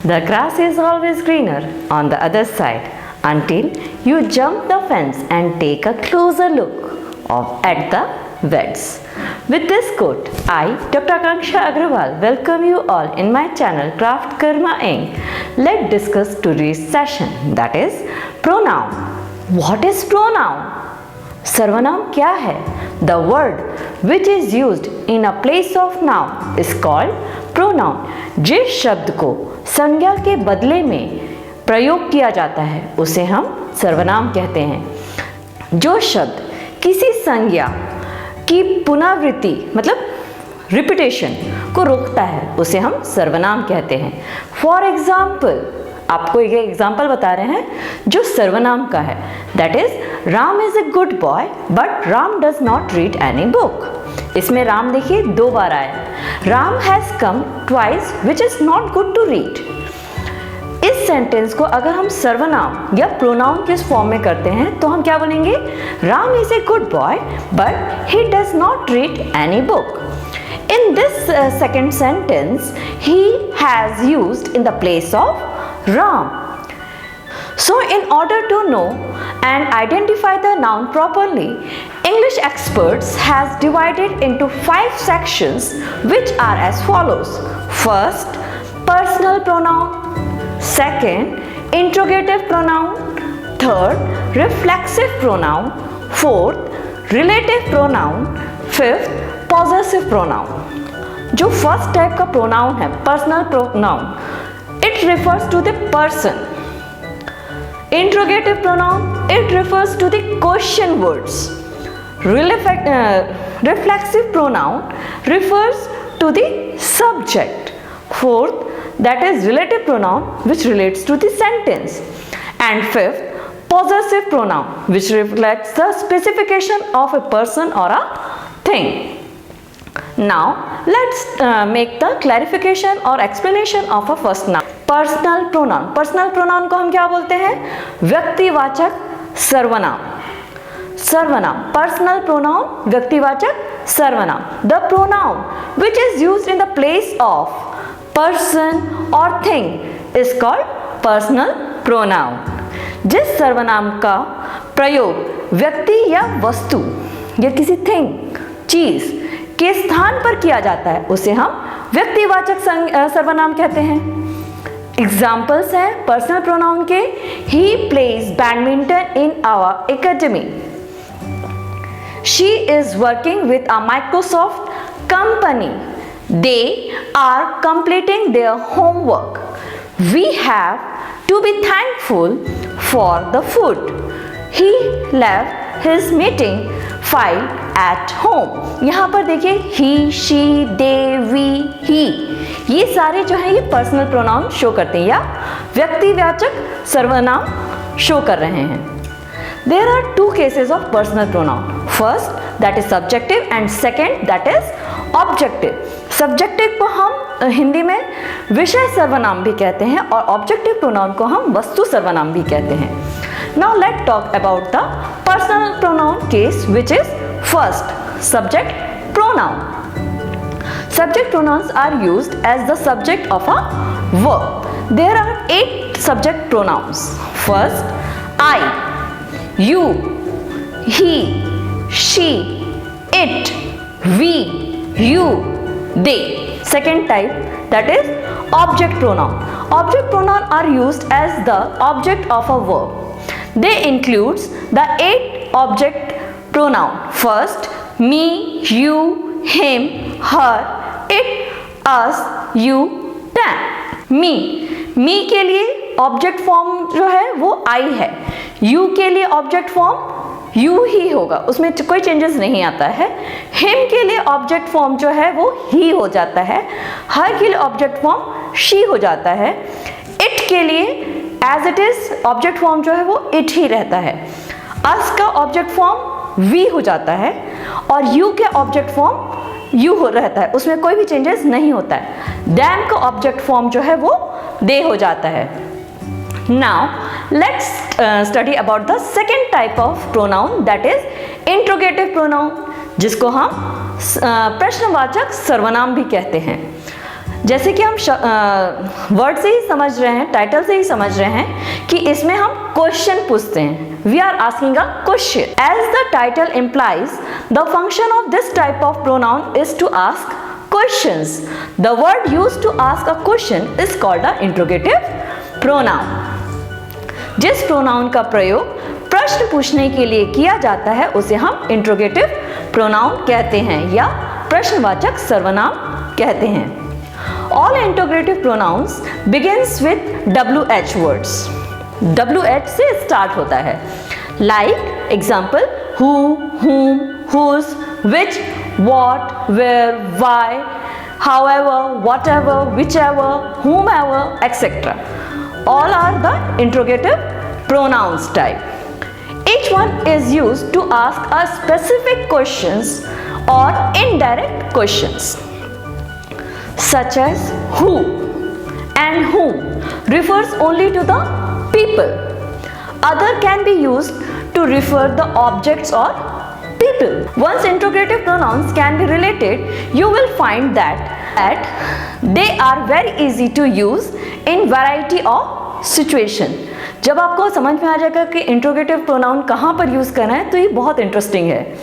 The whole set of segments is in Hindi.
The grass is always greener on the other side until you jump the fence and take a closer look at the weeds. With this quote, I, Dr. Akanksha Agrawal, welcome you all in my channel Craft Karma Inc. Let's discuss today's session, that is pronoun. What is pronoun? सर्वनाम क्या है? The word which is used in a place of noun is called pronoun. जिस शब्द को संज्ञा के बदले में प्रयोग किया जाता है उसे हम सर्वनाम कहते हैं। जो शब्द किसी संज्ञा की पुनरावृत्ति मतलब रिपीटेशन को रोकता है उसे हम सर्वनाम कहते हैं। फॉर एग्जाम्पल, आपको एक एग्जाम्पल बता रहे हैं जो सर्वनाम का है, that is Ram is a good boy but Ram does not read any book. इसमें राम देखिए 2 बार आया। Ram has come twice which is not good to read. इस सेंटेंस को अगर हम सर्वनाम या प्रोनाउन के फॉर्म में करते हैं तो हम क्या बोलेंगे? Ram is a good boy but he does not read any book. In this second sentence, he has used in the place of Ram. So, in order to know and identify the noun properly, English experts has divided into 5 sections which are as follows. First, personal pronoun. Second, interrogative pronoun. Third, reflexive pronoun. Fourth, relative pronoun. Fifth, possessive pronoun. जो फर्स्ट टाइप का प्रोनाउन है personal pronoun, it refers to the person. Interrogative pronoun, it refers to the question words. Reflexive pronoun refers to the subject. Fourth, that is relative pronoun which relates to the sentence. And fifth, possessive pronoun which reflects the specification of a person or a thing. Now let's make the clarification or explanation of a first noun. Personal pronoun. Personal pronoun को हम क्या बोलते हैं? व्यक्तिवाचक सर्वनाम। सर्वनाम personal pronoun व्यक्तिवाचक सर्वनाम। The pronoun which is used in the place of person or thing is called personal pronoun. जिस सर्वनाम का प्रयोग व्यक्ति या वस्तु या किसी थिंग चीज के स्थान पर किया जाता है उसे हम व्यक्तिवाचक सर्वनाम कहते हैं। एग्जाम्पल्स हैं पर्सनल प्रोनाउन के। He plays badminton in our academy. She is working with a Microsoft company. They are completing their homework. We have to be thankful for the food. He left his meeting file at home. यहाँ पर देखिए he, she, they, we, he, ये सारे जो है ये पर्सनल प्रोनाउन शो करते हैं या व्यक्तिवाचक सर्वनाम शो कर रहे हैं। There are 2 cases of personal pronoun. First, that is subjective and second, that is objective. Subjective को हम हिंदी में विषय सर्वनाम भी कहते हैं और ऑब्जेक्टिव प्रोनाउन को हम वस्तु सर्वनाम भी कहते हैं। Now let talk about the personal pronoun case which is first subject pronoun. Subject pronouns are used as the subject of a verb. There are 8 subject pronouns. First, I, you, he, she, it, we, you, they. Second type, that is object pronoun. Object pronoun are used as the object of a verb. They includes the 8 object pronoun. First, me, you, him, her, it, us, you, them. Me के लिए ऑब्जेक्ट फॉर्म जो है वो I है। you के लिए ऑब्जेक्ट फॉर्म यू ही होगा, उसमें कोई चेंजेस नहीं आता है। हिम के लिए ऑब्जेक्ट फॉर्म जो है वो ही हो जाता है। हर के लिए ऑब्जेक्ट फॉर्म शी हो जाता है। इट के लिए as it is object form जो है वो इट ही रहता है। अस का ऑब्जेक्ट फॉर्म वी हो जाता है और यू के ऑब्जेक्ट फॉर्म यू हो रहता है, उसमें कोई भी चेंजेस नहीं होता है। दैम का ऑब्जेक्ट फॉर्म जो है वो दे हो जाता है। Now let's study about the second type of pronoun, that is interrogative pronoun, जिसको हम प्रश्नवाचक सर्वनाम भी कहते हैं। जैसे कि हम वर्ड से ही समझ रहे हैं, टाइटल से ही समझ रहे हैं कि इसमें हम क्वेश्चन पूछते हैं। We are asking a question. As the title implies, the function of this type of pronoun is to ask questions. The word used to ask a question is called an interrogative pronoun. जिस प्रोनाउन का प्रयोग प्रश्न पूछने के लिए किया जाता है उसे हम इंट्रोगेटिव प्रोनाउन कहते हैं या प्रश्नवाचक सर्वनाम कहते हैं। All interrogative pronouns begins with WH words. WH से start होता है। Like example, who, whom, whose, which, what, where, why, however, whatever, whichever, whomever, etc. All are the interrogative pronouns type. Each one is used to ask a specific questions or indirect questions. Such as who and whom refers only to the people. Other can be used to refer the objects or people. Once interrogative pronouns can be related, you will find that they are very easy to use in variety of situation. जब आपको समझ में आ जाएगा कि इंट्रोगेटिव प्रोनाउन कहाँ पर यूज करना है तो ये बहुत इंटरेस्टिंग है।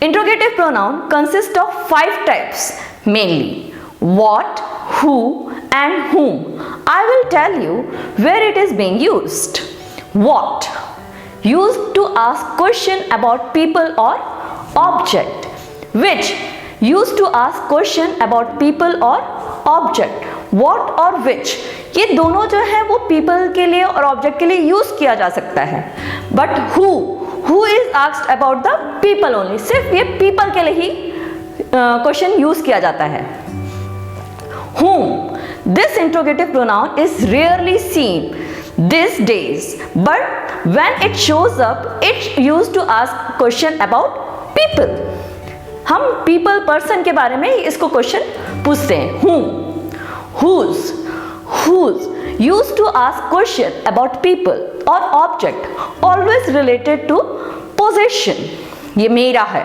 Interrogative pronoun consist of 5 types mainly. What, who and whom. I will tell you where it is being used. What, used to ask question about people or object. Which, used to ask question about people or object. What और which, ये दोनों जो है वो people के लिए और object के लिए यूज किया जा सकता है। But who is asked about the people only. सिर्फ ये people के लिए ही क्वेश्चन यूज किया जाता है। Whom, this interrogative pronoun is rarely seen these days, but when it shows up, it's used to ask question about people. हम people person के बारे में इसको क्वेश्चन पूछते हैं। Whom, whose, used to ask question about people or object, always related to possession. ये मेरा है,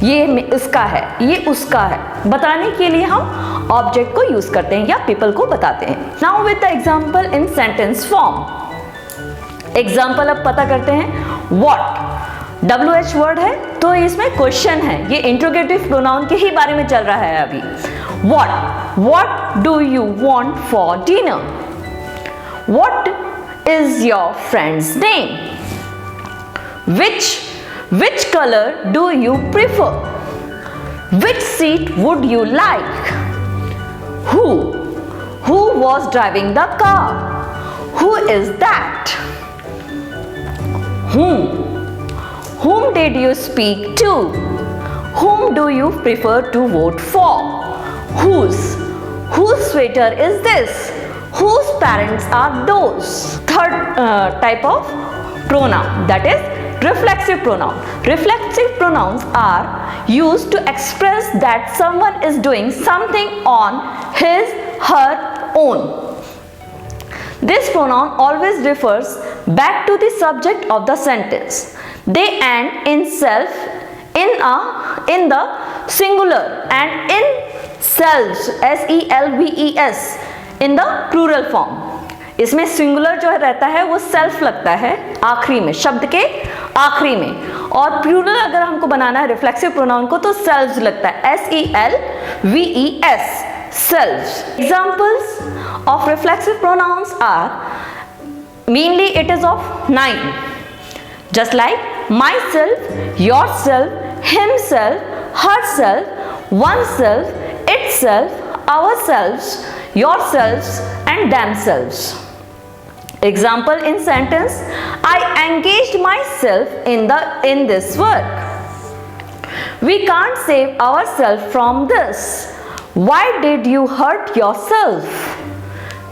ये इसका है, ये उसका है, बताने के लिए हम ऑब्जेक्ट को यूज करते हैं या पीपल को बताते हैं। Now with the example in sentence form. Example अब पता करते हैं। व्हाट WH वर्ड है तो इसमें क्वेश्चन है, ये इंट्रोगेटिव प्रोनाउन के ही बारे में चल रहा है अभी। What do you want for dinner? What is your friends name? Which color do you prefer? Which seat would you like? Who was driving the car? Who is that? Whom did you speak to? Whom do you prefer to vote for? Whose sweater is this? Whose parents are those? Third type of pronoun, that is reflexive pronoun. Reflexive pronouns are used to express that someone is doing something on his, her own. This pronoun always refers back to the subject of the sentence. They end in self, in the singular, and in selves, selves, in the plural form. इसमें सिंगुलर जो रहता है वो सेल्फ लगता है आखिरी में, शब्द के आखिरी में, और प्लूरल अगर हमको बनाना है रिफ्लेक्सिव प्रोनाउन को तो सेल्व्स लगता है, SELVES, selves. Examples of reflexive pronouns are mainly it is of 9, just like myself, yourself, himself, herself, oneself, itself, ourselves, yourselves and themselves. Example in sentence, I engaged myself in this work. We can't save ourselves from this. Why did you hurt yourself?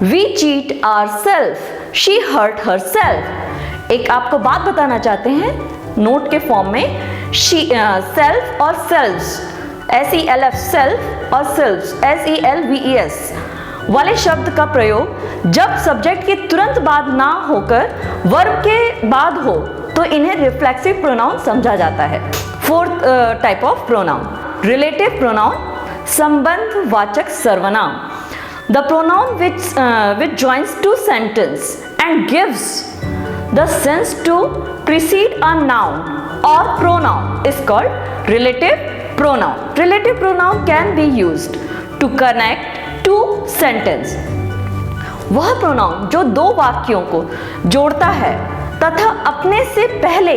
We cheat ourselves. She hurt herself. एक आपको बात बताना चाहते हैं नोट के फॉर्म में, सेल्फ और सेल्व्स, SELF सेल्फ और सेल्व्स SELVES वाले शब्द का प्रयोग जब सब्जेक्ट के तुरंत बाद ना होकर वर्ब के बाद हो तो इन्हें रिफ्लेक्सिव प्रोनाउन समझा जाता है। Fourth type of pronoun, relative pronoun, संबंधवाचक सर्वनाम। The pronoun which joins two sentences and gives the sense to precede a noun or pronoun is called relative pronoun. Relative pronoun can be used to connect two sentences. वह प्रोनाउन जो दो वाक्यों को जोड़ता है तथा अपने से पहले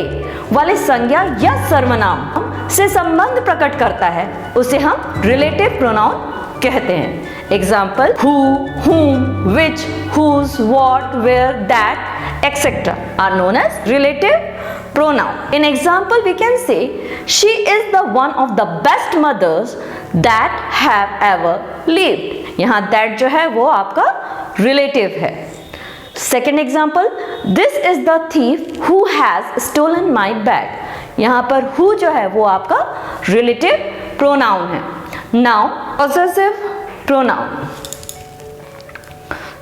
वाले संज्ञा या सर्वनाम से संबंध प्रकट करता है उसे हम रिलेटिव प्रोनाउन कहते हैं. Example who, whom, which, whose, what, where, that, etc. are known as relative pronoun. In example, we can say she is the one of the best mothers that have ever lived. यहाँ that जो है वो आपका रिलेटिव है. Second example this is the thief who has stolen my bag. यहाँ पर हु जो है वो आपका रिलेटिव प्रोनाउन है. नाउ पॉसेसिव प्रोनाउन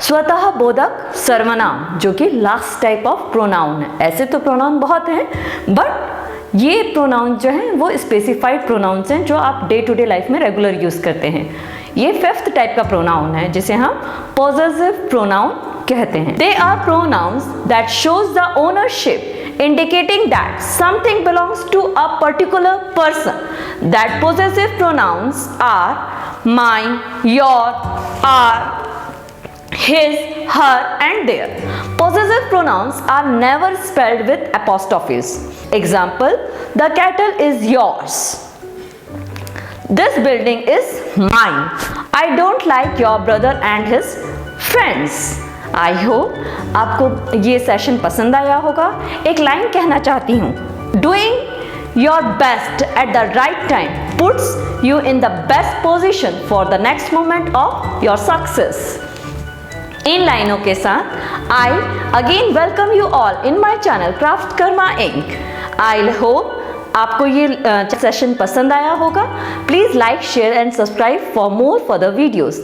स्वतः बोधक सर्वनाम जो कि लास्ट टाइप ऑफ प्रोनाउन है. ऐसे तो प्रोनाउन बहुत हैं बट ये प्रोनाउन जो हैं वो स्पेसिफाइड प्रोनाउंस हैं जो आप डे टू डे लाइफ में रेगुलर यूज करते हैं. ये फिफ्थ टाइप का प्रोनाउन है जिसे हम पॉसेसिव प्रोनाउन कहते हैं. They are pronouns that shows the ownership indicating that something belongs to a particular person. That possessive pronouns are mine, your, our, his, her and their. Possessive pronouns are never spelled with apostrophes. Example, the kettle is yours. This building is mine. I don't like your brother and his friends. I hope आपको ये सेशन पसंद आया होगा. एक लाइन कहना चाहती हूँ. Doing your best at the right time puts you in the best position for the next moment of your success. इन लाइनों के साथ I again welcome you all in my channel Craft Karma Inc. I hope आपको ये सेशन पसंद आया होगा. Please like, share and subscribe for more further videos.